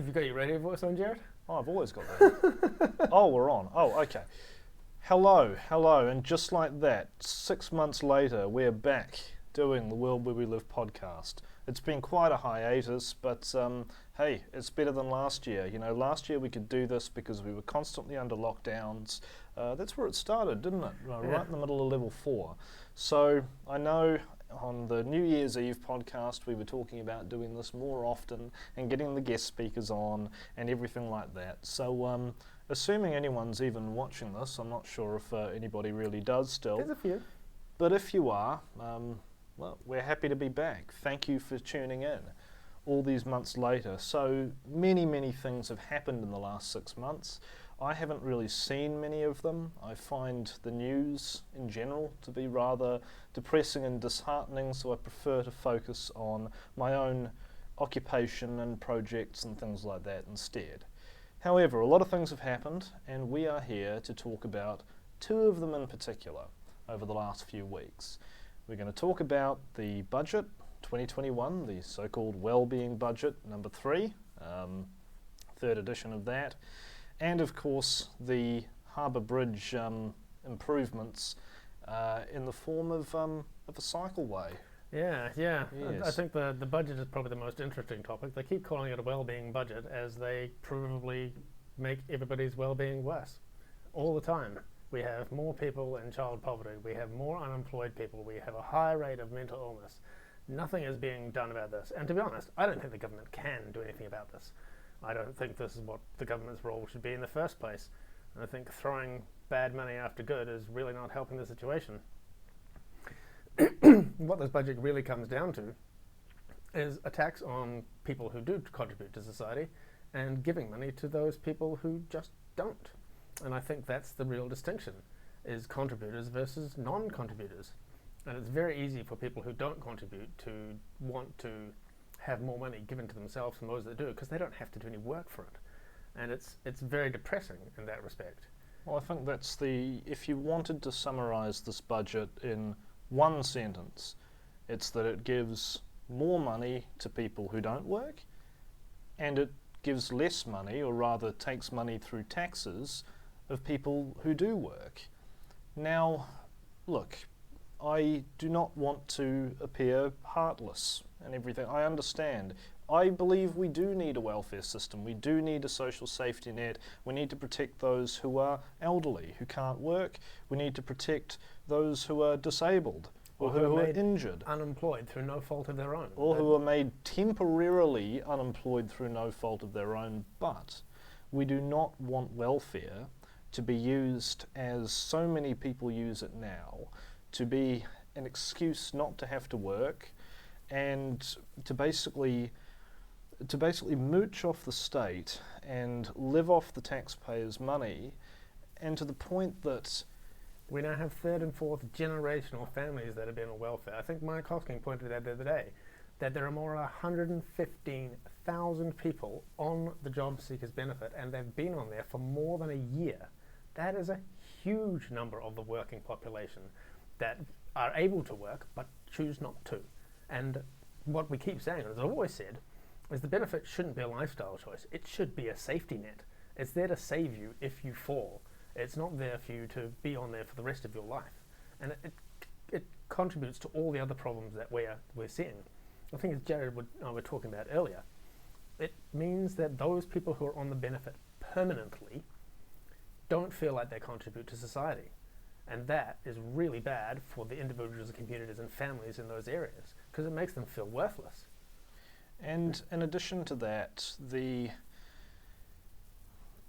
Have you got your radio voice on, Jared? Oh, I've always got that. Oh, we're on. Oh, okay. Hello, and just like that, 6 months later, we're back doing the World Where We Live podcast. It's been quite a hiatus, but hey, it's better than last year. You know, last year we could do this because we were constantly under lockdowns. That's where it started, didn't it? Right in the middle of level 4. So I know on the New Year's Eve podcast we were talking about doing this more often and getting the guest speakers on and everything like that. So assuming anyone's even watching this, I'm not sure if anybody really does still. There's a few. But if you are, well, we're happy to be back. Thank you for tuning in all these months later. So many things have happened in the last 6 months. I haven't really seen many of them. I find the news in general to be rather depressing and disheartening, so I prefer to focus on my own occupation and projects and things like that instead. However, a lot of things have happened, and we are here to talk about 2 of them in particular over the last few weeks. We're going to talk about the budget 2021, the so-called Wellbeing Budget number 3, third edition of that, and of course the Harbour Bridge improvements in the form of a cycleway. Yeah. Yes. I think the budget is probably the most interesting topic. They keep calling it a well-being budget as they provably make everybody's well-being worse all the time. We have more people in child poverty. We have more unemployed people. We have a high rate of mental illness. Nothing is being done about this. And to be honest, I don't think the government can do anything about this. I don't think this is what the government's role should be in the first place. And I think throwing bad money after good is really not helping the situation. What this budget really comes down to is a tax on people who do contribute to society and giving money to those people who just don't. And I think that's the real distinction, is contributors versus non-contributors. And it's very easy for people who don't contribute to want to have more money given to themselves from those that do, because they don't have to do any work for it. And it's very depressing in that respect. Well, I think that's if you wanted to summarise this budget in one sentence, it's that it gives more money to people who don't work, and it gives less money, or rather takes money through taxes, of people who do work. Now, look, I do not want to appear heartless and everything. I understand. I believe we do need a welfare system. We do need a social safety net. We need to protect those who are elderly, who can't work. We need to protect those who are disabled or who are injured. Unemployed through no fault of their own. Or who are made temporarily unemployed through no fault of their own. But we do not want welfare to be used, as so many people use it now, to be an excuse not to have to work and to basically mooch off the state and live off the taxpayers' money, and to the point that we now have 3rd and 4th generational families that have been on welfare. I think Mike Hosking pointed out the other day that there are more than 115,000 people on the job seekers benefit, and they've been on there for more than a year. That is a huge number of the working population that are able to work but choose not to. And what we keep saying, as I've always said, is the benefit shouldn't be a lifestyle choice. It should be a safety net. It's there to save you if you fall. It's not there for you to be on there for the rest of your life. And it contributes to all the other problems that we're seeing. I think as Jared and I were talking about earlier, it means that those people who are on the benefit permanently don't feel like they contribute to society. And that is really bad for the individuals and communities and families in those areas, because it makes them feel worthless. And in addition to that,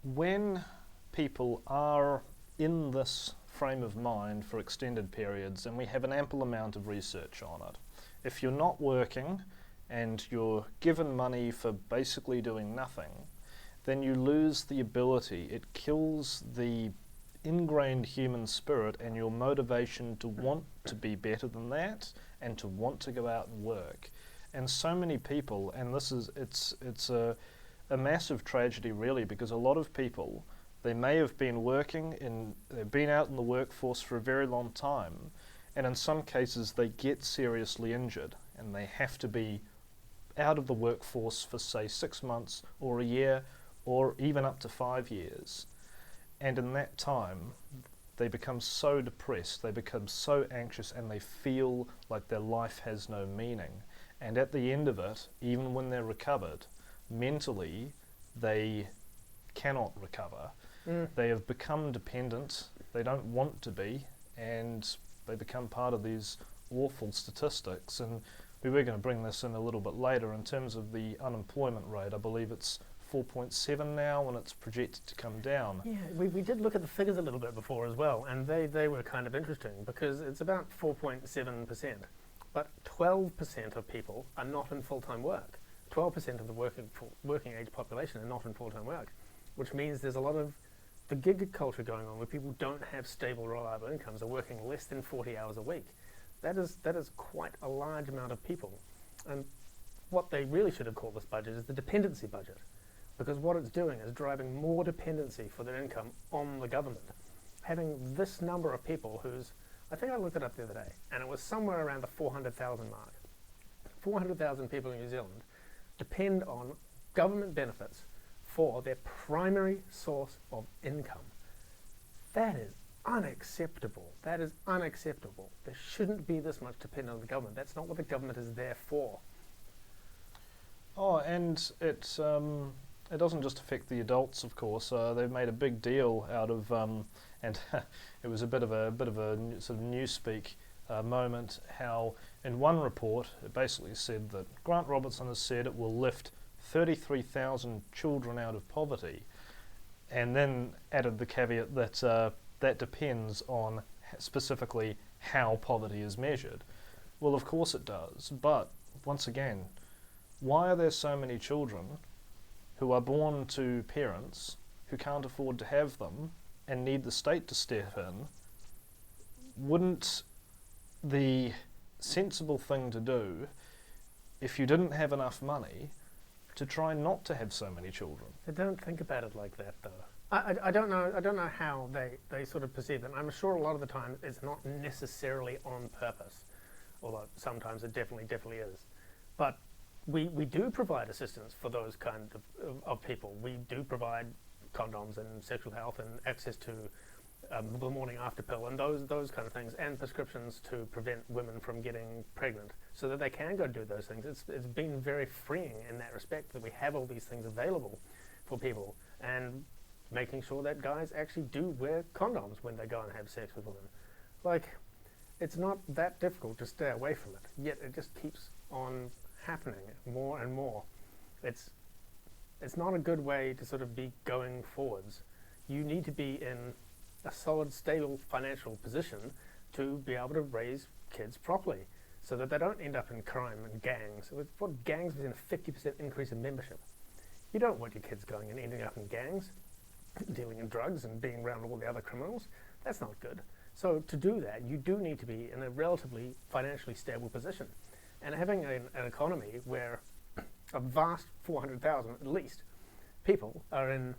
when people are in this frame of mind for extended periods, and we have an ample amount of research on it, if you're not working and you're given money for basically doing nothing, then you lose the ability. It kills the ingrained human spirit and your motivation to want to be better than that and to want to go out and work. And so many people, and it's a massive tragedy really, because a lot of people, they may have been they've been out in the workforce for a very long time, and in some cases they get seriously injured and they have to be out of the workforce for, say, 6 months or a year or even up to 5 years. And in that time, they become so depressed, they become so anxious, and they feel like their life has no meaning. And at the end of it, even when they're recovered, mentally, they cannot recover. They have become dependent, they don't want to be, and they become part of these awful statistics. And we were going to bring this in a little bit later in terms of the unemployment rate. I believe it's 4.7 now, and it's projected to come down. Yeah, we did look at the figures a little bit before as well, and they were kind of interesting because it's about 4.7%, but 12% of people are not in full-time work. 12% of the working age population are not in full-time work, which means there's a lot of the gig culture going on where people don't have stable, reliable incomes, are working less than 40 hours a week. That is quite a large amount of people. And what they really should have called this budget is the dependency budget, because what it's doing is driving more dependency for their income on the government. Having this number of people who's, I think I looked it up the other day, and it was somewhere around the 400,000 mark. 400,000 people in New Zealand depend on government benefits for their primary source of income. That is unacceptable. That is unacceptable. There shouldn't be this much dependence on the government. That's not what the government is there for. Oh, and it doesn't just affect the adults, of course. They've made a big deal out of, and it was a bit of a sort of newspeak moment. How in one report it basically said that Grant Robertson has said it will lift 33,000 children out of poverty, and then added the caveat that that depends on specifically how poverty is measured. Well, of course it does, but once again, why are there so many children who are born to parents who can't afford to have them and need the state to step in? Wouldn't the sensible thing to do, if you didn't have enough money, to try not to have so many children? I don't think about it like that, though. I don't know how they sort of perceive it. I'm sure a lot of the time it's not necessarily on purpose, although sometimes it definitely is. But we do provide assistance for those kind of people. We do provide condoms and sexual health and access to the morning after pill and those kind of things, and prescriptions to prevent women from getting pregnant so that they can go do those things. It's been very freeing in that respect that we have all these things available for people, and making sure that guys actually do wear condoms when they go and have sex with women. Like, it's not that difficult to stay away from it, yet it just keeps on happening more and more. It's not a good way to sort of be going forwards. You need to be in a solid, stable financial position to be able to raise kids properly so that they don't end up in crime and gangs. What gangs was in a 50% increase in membership. You don't want your kids going and ending up in gangs, dealing in drugs and being around all the other criminals. That's not good. So to do that, you do need to be in a relatively financially stable position. And having an economy where a vast 400,000 at least people are in,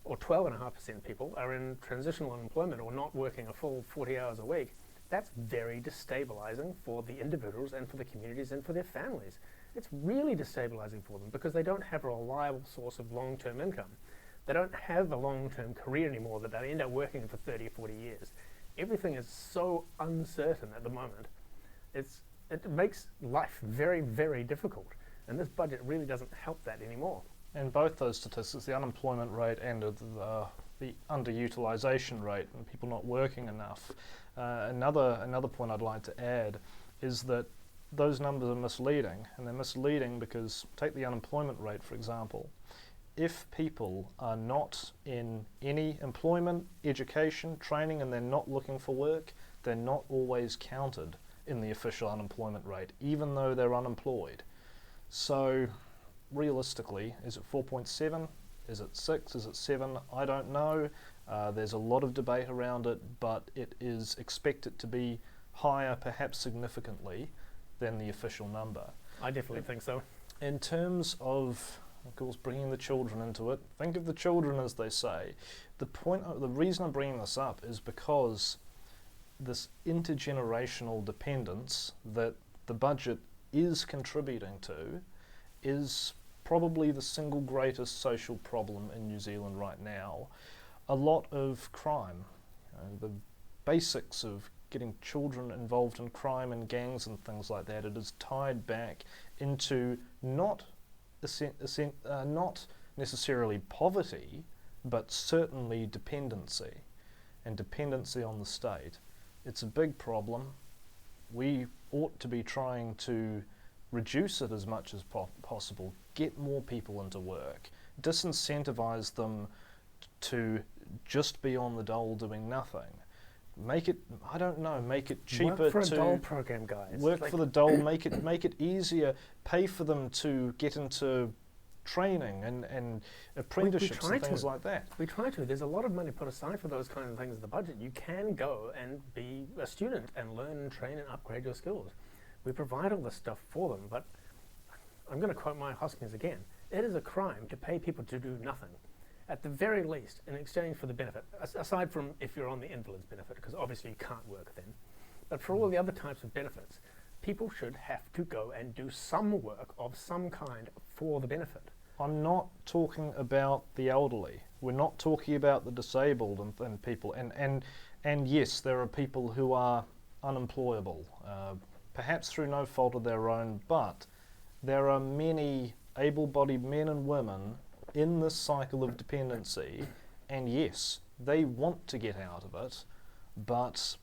or 12.5% people are in transitional unemployment or not working a full 40 hours a week, that's very destabilizing for the individuals and for the communities and for their families. It's really destabilizing for them because they don't have a reliable source of long-term income. They don't have a long-term career anymore that they end up working for 30 or 40 years. Everything is so uncertain at the moment. It makes life very, very difficult. And this budget really doesn't help that anymore. And both those statistics, the unemployment rate and the underutilisation rate and people not working enough. Another point I'd like to add is that those numbers are misleading, and they're misleading because, take the unemployment rate for example. If people are not in any employment, education, training, and they're not looking for work, they're not always counted in the official unemployment rate, even though they're unemployed. So realistically, is it 4.7? Is it 6? Is it 7? I don't know. There's a lot of debate around it, but it is expected to be higher, perhaps significantly, than the official number. I definitely think so. In terms of course, bringing the children into it, think of the children as they say. The reason I'm bringing this up is because this intergenerational dependence that the budget is contributing to is probably the single greatest social problem in New Zealand right now. A lot of crime, the basics of getting children involved in crime and gangs and things like that, it is tied back into not necessarily poverty, but certainly dependency, and dependency on the state. It's a big problem. We ought to be trying to reduce it as much as possible, get more people into work, disincentivize them to just be on the dole doing nothing. Make it, I don't know, make it cheaper work for to a dole program, guys. work for the dole, make it easier, pay for them to get into training and apprenticeships and things like that. We try to. There's a lot of money put aside for those kinds of things in the budget. You can go and be a student and learn and train and upgrade your skills. We provide all this stuff for them, but I'm going to quote my Hoskins again. It is a crime to pay people to do nothing, at the very least, in exchange for the benefit, aside from if you're on the invalid's benefit, because obviously you can't work then. But for all the other types of benefits, people should have to go and do some work of some kind for the benefit. I'm not talking about the elderly. We're not talking about the disabled and people. And yes, there are people who are unemployable, perhaps through no fault of their own, but there are many able-bodied men and women in this cycle of dependency, and yes, they want to get out of it, but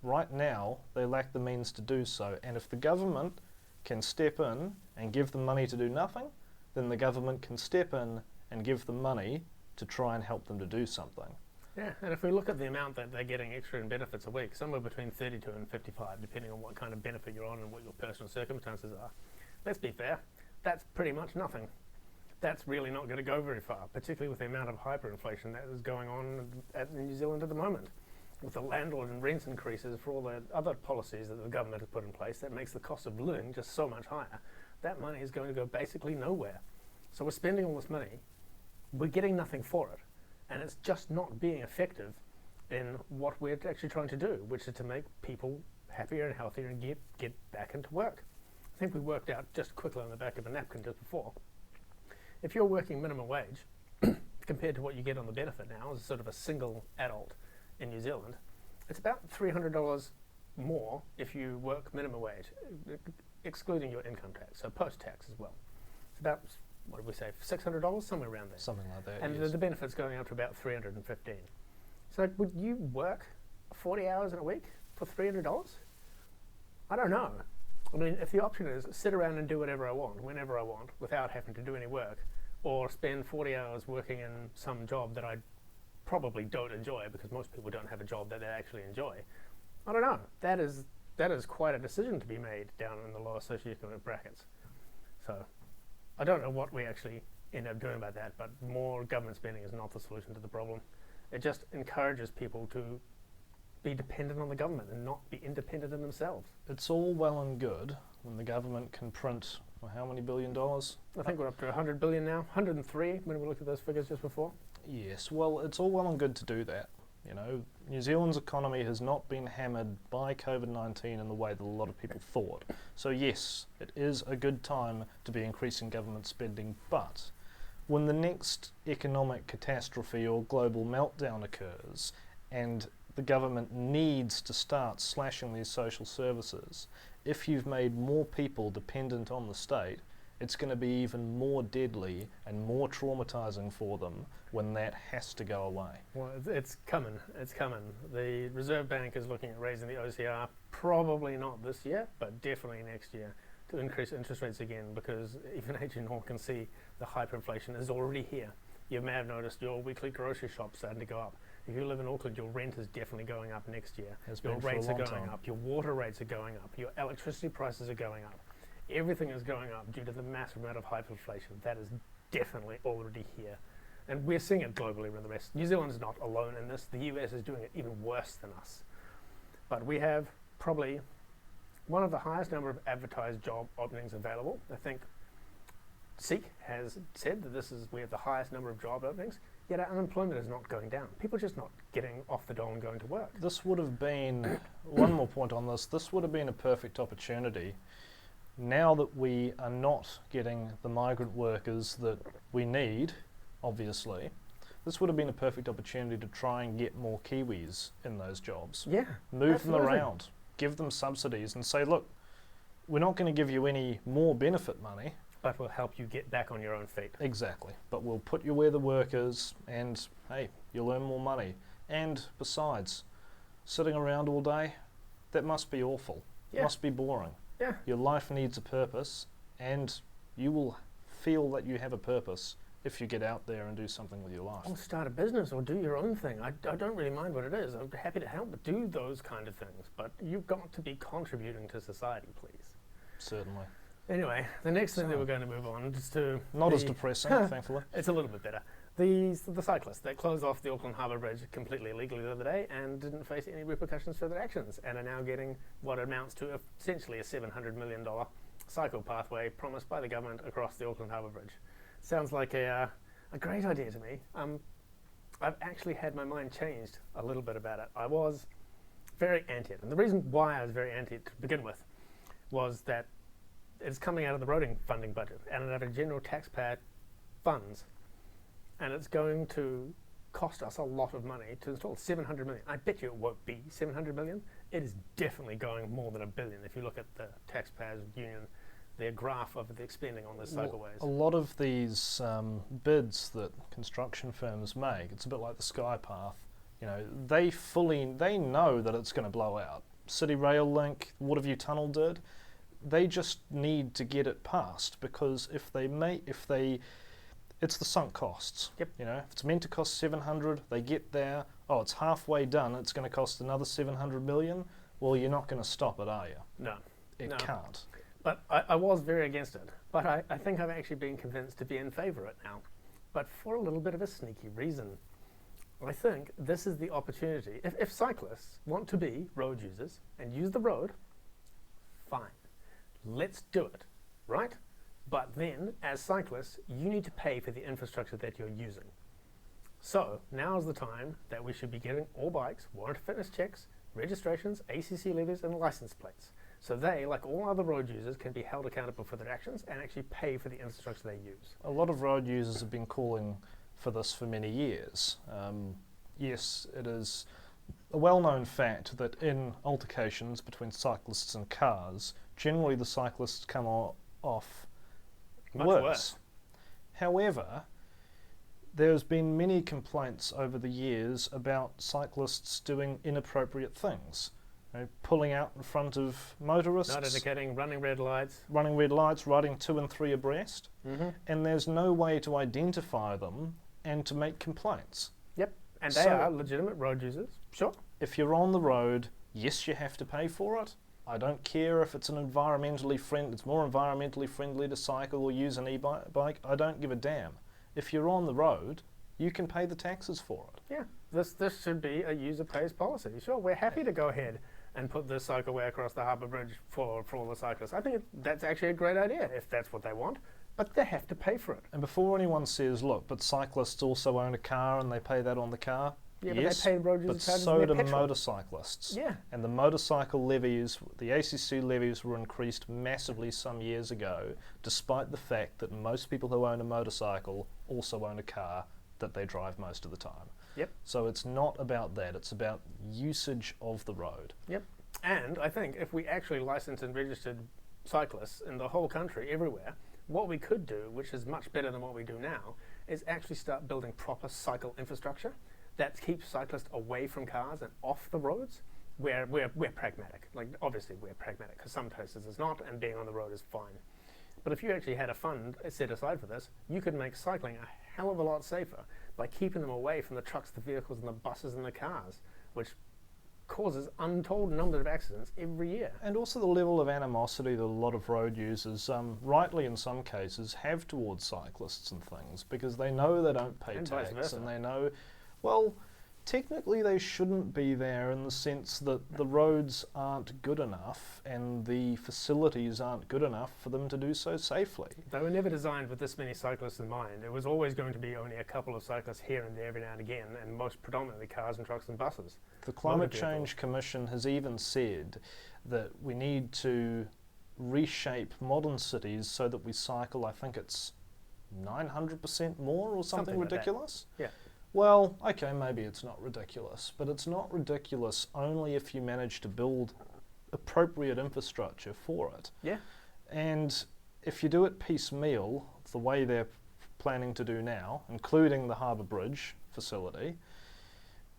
right now they lack the means to do so. And if the government can step in and give them money to do nothing, then the government can step in and give them money to try and help them to do something. Yeah, and if we look at the amount that they're getting extra in benefits a week, somewhere between 32 and 55, depending on what kind of benefit you're on and what your personal circumstances are, let's be fair, that's pretty much nothing. That's really not going to go very far, particularly with the amount of hyperinflation that is going on in New Zealand at the moment. With the landlord and rent increases for all the other policies that the government has put in place, that makes the cost of living just so much higher. That money is going to go basically nowhere. So we're spending all this money, we're getting nothing for it, and it's just not being effective in what we're actually trying to do, which is to make people happier and healthier and get back into work. I think we worked out just quickly on the back of a napkin just before. If you're working minimum wage, compared to what you get on the benefit now as sort of a single adult in New Zealand, it's about $300 more if you work minimum wage, excluding your income tax, so post-tax as well. It's about, what did we say, $600, somewhere around there. Something like that, and yes. the benefit's going up to about $315. So would you work 40 hours in a week for $300? I don't know. I mean, if the option is sit around and do whatever I want, whenever I want, without having to do any work, or spend 40 hours working in some job that I probably don't enjoy, because most people don't have a job that they actually enjoy, I don't know. That is quite a decision to be made down in the lower socioeconomic brackets. So I don't know what we actually end up doing about that, but more government spending is not the solution to the problem. It just encourages people to be dependent on the government and not be independent in themselves. It's all well and good when the government can print, well, how many $billion? I think we're up to 100 billion now, 103 when we looked at those figures just before. Yes, well, it's all well and good to do that. You know, New Zealand's economy has not been hammered by COVID-19 in the way that a lot of people thought. So yes, it is a good time to be increasing government spending, but when the next economic catastrophe or global meltdown occurs and the government needs to start slashing these social services, if you've made more people dependent on the state, it's going to be even more deadly and more traumatizing for them when that has to go away. Well, it's coming. It's coming. The Reserve Bank is looking at raising the OCR, probably not this year, but definitely next year, to increase interest rates again, because even H&R can see the hyperinflation is already here. You may have noticed your weekly grocery shop starting to go up. If you live in Auckland, your rent is definitely going up next year. Your rates are going up. Your water rates are going up. Your electricity prices are going up. Everything is going up due to the massive amount of hyperinflation. That is definitely already here. And we're seeing it globally around the rest. New Zealand's not alone in this. The US is doing it even worse than us. But we have probably one of the highest number of advertised job openings available. I think Seek has said that we have the highest number of job openings, yet our unemployment is not going down. People are just not getting off the dole and going to work. This would have been, one more point on this, this would have been a perfect opportunity now that we are not getting the migrant workers that we need, obviously, this would have been a perfect opportunity to try and get more Kiwis in those jobs. Yeah. Move them absolutely. around, give them subsidies and say, look, we're not going to give you any more benefit money. But we'll help you get back on your own feet. Exactly. But we'll put you where the work is and, hey, you'll earn more money. And besides, sitting around all day, that must be awful. Yeah. Must be boring. Yeah. Your life needs a purpose, and you will feel that you have a purpose if you get out there and do something with your life. Or start a business or do your own thing. I don't really mind what it is. I'm happy to help do those kind of things. But you've got to be contributing to society, please. Certainly. Anyway, the next thing that So- we're going to move on is to... Not as the- depressing, thankfully. It's a little bit better. The cyclists that closed off the Auckland Harbour Bridge completely illegally the other day and didn't face any repercussions for their actions and are now getting what amounts to essentially a $700 million cycle pathway promised by the government across the Auckland Harbour Bridge. Sounds like a great idea to me. I've actually had my mind changed a little bit about it. I was very anti it. And the reason why I was very anti it to begin with was that it's coming out of the roading funding budget and out of general taxpayer funds. And it's going to cost us a lot of money to install 700 million. I bet you it won't be 700 million. It is definitely going more than $1 billion. If you look at the Taxpayers Union, their graph of the spending on this cycleways. A lot of these bids that construction firms make, it's a bit like the Sky Path. You know, they know that it's going to blow out. City Rail Link, Waterview Tunnel did. They just need to get it passed because it's the sunk costs. Yep. You know, if it's meant to cost 700, they get there. Oh, it's halfway done. It's going to cost another 700 million. Well, you're not going to stop it, are you? No. It can't. But I was very against it. But I think I've actually been convinced to be in favour of it now. But for a little bit of a sneaky reason. I think this is the opportunity. If cyclists want to be road users and use the road, fine. Let's do it, right? But then, as cyclists, you need to pay for the infrastructure that you're using. So, now is the time that we should be getting all bikes, warranty fitness checks, registrations, ACC levies, and license plates. So they, like all other road users, can be held accountable for their actions and actually pay for the infrastructure they use. A lot of road users have been calling for this for many years. Yes, it is a well-known fact that in altercations between cyclists and cars, generally the cyclists come off Much worse. However, there's been many complaints over the years about cyclists doing inappropriate things. You know, pulling out in front of motorists, Not indicating, running red lights. riding 2 and 3 abreast, and there's no way to identify them and to make complaints. Yep, and they So- are legitimate road users, sure. If you're on the road, yes, you have to pay for it. I don't care if it's it's more environmentally friendly to cycle or use an e-bike. I don't give a damn. If you're on the road, you can pay the taxes for it. Yeah, this should be a user pays policy. Sure, we're happy to go ahead and put this cycleway across the Harbour Bridge for all the cyclists. I think that's actually a great idea if that's what they want, but they have to pay for it. And before anyone says, look, but cyclists also own a car and they pay that on the car, Yeah, yes, but they pay road user but charges so on do their petrol. motorcyclists. Yeah, And the motorcycle levies, the ACC levies were increased massively some years ago, despite the fact that most people who own a motorcycle also own a car that they drive most of the time. Yep. So it's not about that, it's about usage of the road. yep. And I think if we actually licensed and registered cyclists in the whole country, everywhere, what we could do, which is much better than what we do now, is actually start building proper cycle infrastructure that keeps cyclists away from cars and off the roads. We're pragmatic. Like, obviously we're pragmatic because some places it's not, and being on the road is fine. But if you actually had a fund set aside for this, you could make cycling a hell of a lot safer by keeping them away from the trucks, the vehicles, and the buses and the cars, which causes untold numbers of accidents every year. And also the level of animosity that a lot of road users, rightly in some cases, have towards cyclists and things, because they know they don't pay And vice tax, versa. and they know, well, technically they shouldn't be there in the sense that the roads aren't good enough and the facilities aren't good enough for them to do so safely. They were never designed with this many cyclists in mind. It was always going to be only a couple of cyclists here and there every now and again, and most predominantly cars and trucks and buses. The Climate vehicles. Change Commission has even said that we need to reshape modern cities so that we cycle, I think it's 900% more or something like that. ridiculous? Yeah. Well, okay, maybe it's not ridiculous, but it's not ridiculous only if you manage to build appropriate infrastructure for it. Yeah. And if you do it piecemeal, the way they're planning to do now, including the Harbour Bridge facility,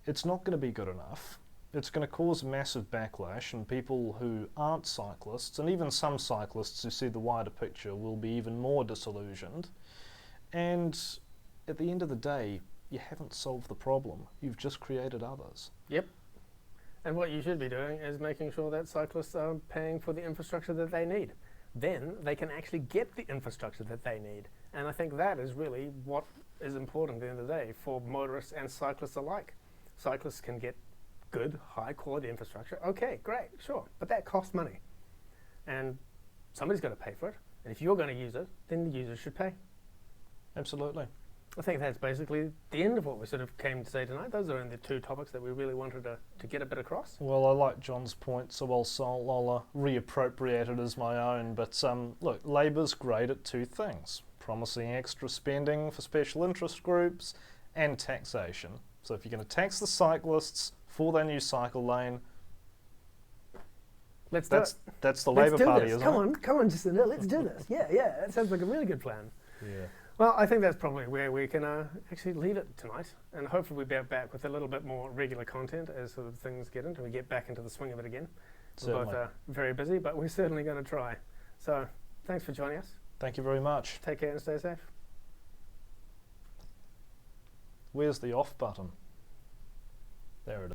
it's not going to be good enough. It's going to cause massive backlash, and people who aren't cyclists, and even some cyclists who see the wider picture, will be even more disillusioned. And at the end of the day, you haven't solved the problem. You've just created others. Yep. And what you should be doing is making sure that cyclists are paying for the infrastructure that they need. Then they can actually get the infrastructure that they need. And I think that is really what is important at the end of the day for motorists and cyclists alike. Cyclists can get good, high-quality infrastructure. Okay, great, sure. But that costs money. And somebody's got to pay for it. And if you're going to use it, then the users should pay. Absolutely. I think that's basically the end of what we sort of came to say tonight. Those are the two topics that we really wanted to get a bit across. Well, I like John's point, so I'll reappropriate it as my own. But look, Labour's great at two things: promising extra spending for special interest groups and taxation. So if you're going to tax the cyclists for their new cycle lane, that's the Labour Party, isn't it? Come on, Jacinda, let's do this. Yeah, that sounds like a really good plan. Yeah. Well, I think that's probably where we can actually leave it tonight, and hopefully we'll be back with a little bit more regular content as sort of things get into, we get back into the swing of it again. Certainly. We're both very busy, but we're certainly going to try. So, thanks for joining us. Thank you very much. Take care and stay safe. Where's the off button? There it is.